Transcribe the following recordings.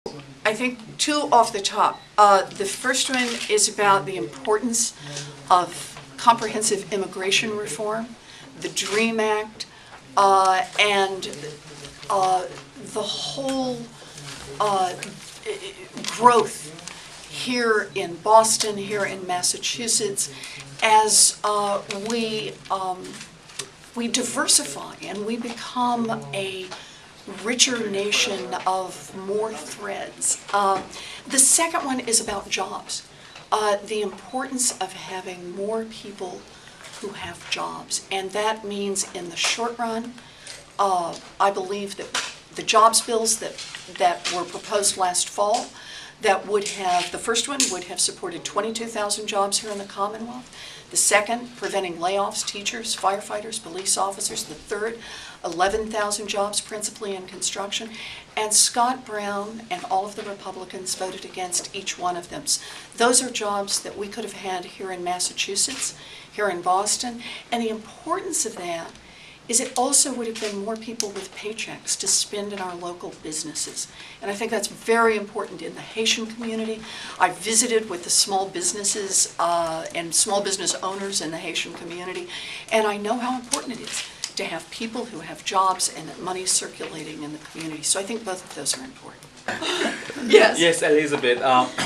I think two off the top. The first one is about the importance of comprehensive immigration reform, the DREAM Act, and the whole growth here in Boston, here in Massachusetts, as we diversify and we become a richer nation of more threads. The second one is about jobs. The importance of having more people who have jobs. And that means in the short run, I believe that the jobs bills that were proposed last fall, that would have, the first one would have supported 22,000 jobs here in the Commonwealth. The second, preventing layoffs, teachers, firefighters, police officers. The third, 11,000 jobs, principally in construction. And Scott Brown and all of the Republicans voted against each one of them. Those are jobs that we could have had here in Massachusetts, here in Boston. And the importance of that is it also would have been more people with paychecks to spend in our local businesses. And I think that's very important in the Haitian community. I visited with the small businesses and small business owners in the Haitian community, and I know how important it is to have people who have jobs and money circulating in the community. So I think both of those are important. Yes. Yes, Elizabeth.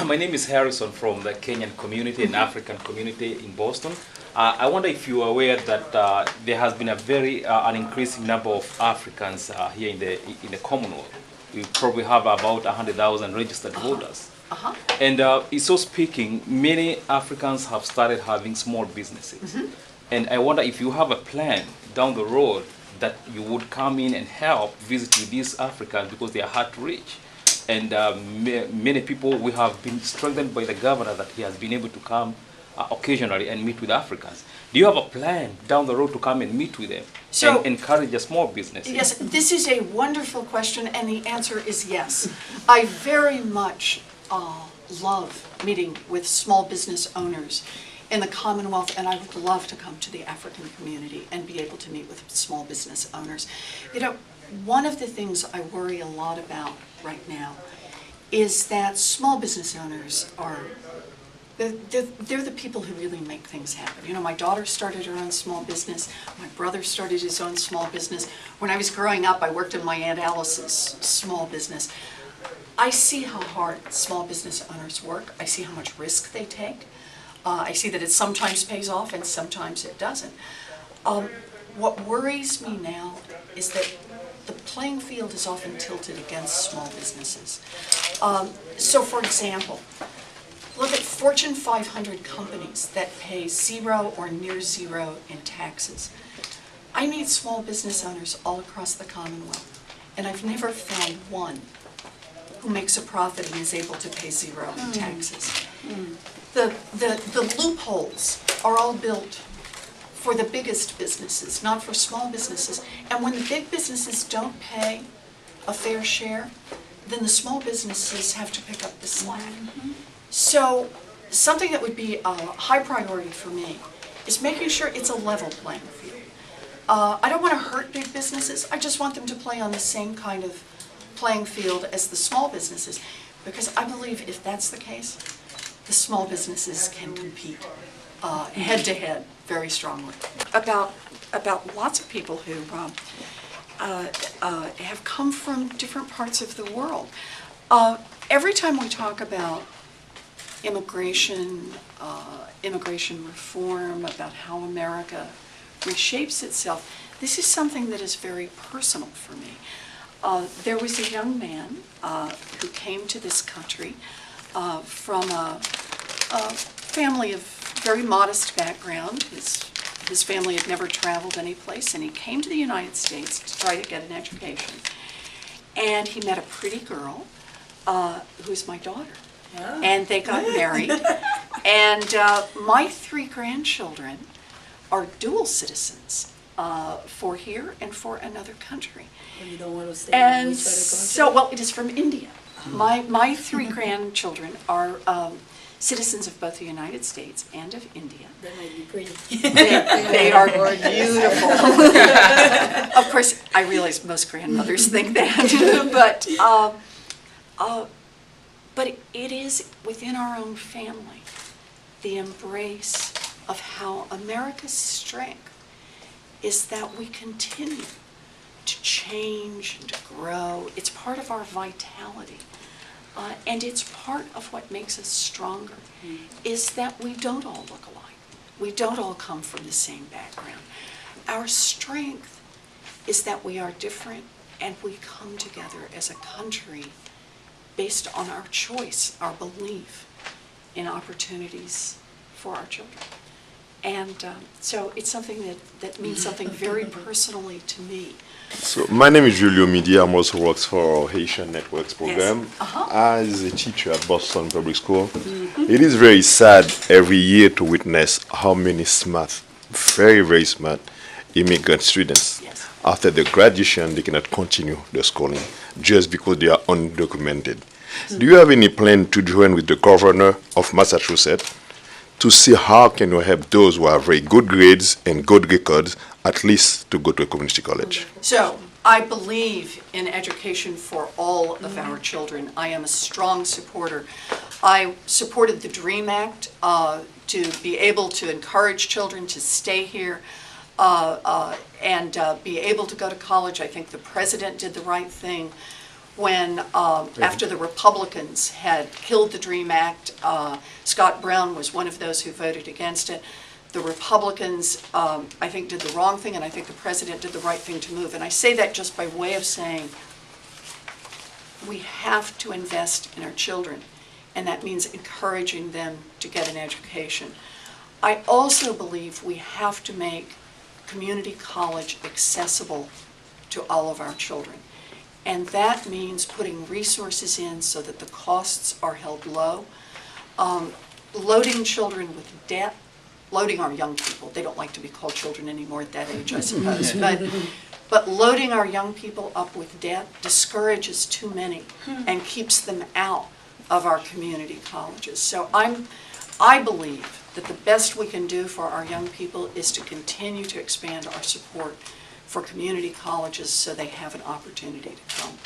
My name is Harrison from the Kenyan community and African community in Boston. I wonder if you are aware that there has been an increasing number of Africans here in the Commonwealth. We probably have about 100,000 registered voters. And so speaking, many Africans have started having small businesses. And I wonder if you have a plan down the road that you would come in and help visit with these Africans because they are hard to reach. And many people, we have been strengthened by the governor that he has been able to come occasionally and meet with Africans. Do you have a plan down the road to come and meet with them and encourage a small business? Yes, this is a wonderful question, and the answer is yes. I very much love meeting with small business owners in the Commonwealth, and I would love to come to the African community and be able to meet with small business owners. You know, one of the things I worry a lot about right now is that small business owners are they're the people who really make things happen. You know, my daughter started her own small business. My brother started his own small business. When I was growing up, I worked in my Aunt Alice's small business. I see how hard small business owners work. I see how much risk they take. I see that it sometimes pays off and sometimes it doesn't. What worries me now is that the playing field is often tilted against small businesses. So for example, look at Fortune 500 companies that pay zero or near zero in taxes. I meet small business owners all across the Commonwealth, and I've never found one who makes a profit and is able to pay zero in taxes. The loopholes are all built for the biggest businesses, not for small businesses. And when the big businesses don't pay a fair share, then the small businesses have to pick up the slack. So something that would be a high priority for me is making sure it's a level playing field. I don't want to hurt big businesses. I just want them to play on the same kind of playing field as the small businesses, because I believe if that's the case, the small businesses can compete head to head very strongly. About lots of people who have come from different parts of the world. Every time we talk about immigration reform, about how America reshapes itself, this is something that is very personal for me. There was a young man who came to this country from a family of very modest background. His family had never traveled anyplace, and he came to the United States to try to get an education. And he met a pretty girl who's my daughter. Oh. And they got married. And my 3 grandchildren are dual citizens for here and for another country. And you don't want to stay and in which other country? So, well, it is from India. My 3 grandchildren are citizens of both the United States and of India. They might be pretty. They are beautiful. Of course, I realize most grandmothers think that, but But it is within our own family, the embrace of how America's strength is that we continue to change and to grow. It's part of our vitality. And it's part of what makes us stronger, is that we don't all look alike. We don't all come from the same background. Our strength is that we are different and we come together as a country based on our choice, our belief in opportunities for our children. And so it's something that means something very personally to me. So my name is Julio Midi. I'm also works for Haitian Networks program. Yes. Uh-huh. As a teacher at Boston Public School. It is very sad every year to witness how many smart, very, very smart immigrant students, Yes. after their graduation, they cannot continue their schooling just because they are undocumented. Do you have any plan to join with the governor of Massachusetts to see how can you help those who have very good grades and good records at least to go to a community college? So I believe in education for all of our children. I am a strong supporter. I supported the DREAM Act to be able to encourage children to stay here and be able to go to college. I think the president did the right thing when, after the Republicans had killed the DREAM Act, Scott Brown was one of those who voted against it. The Republicans, I think, did the wrong thing, and I think the president did the right thing to move. And I say that just by way of saying we have to invest in our children, and that means encouraging them to get an education. I also believe we have to make community college accessible to all of our children. And that means putting resources in so that the costs are held low, loading children with debt, loading our young people. They don't like to be called children anymore at that age, I suppose. But loading our young people up with debt discourages too many and keeps them out of our community colleges. So I believe that the best we can do for our young people is to continue to expand our support for community colleges so they have an opportunity to come.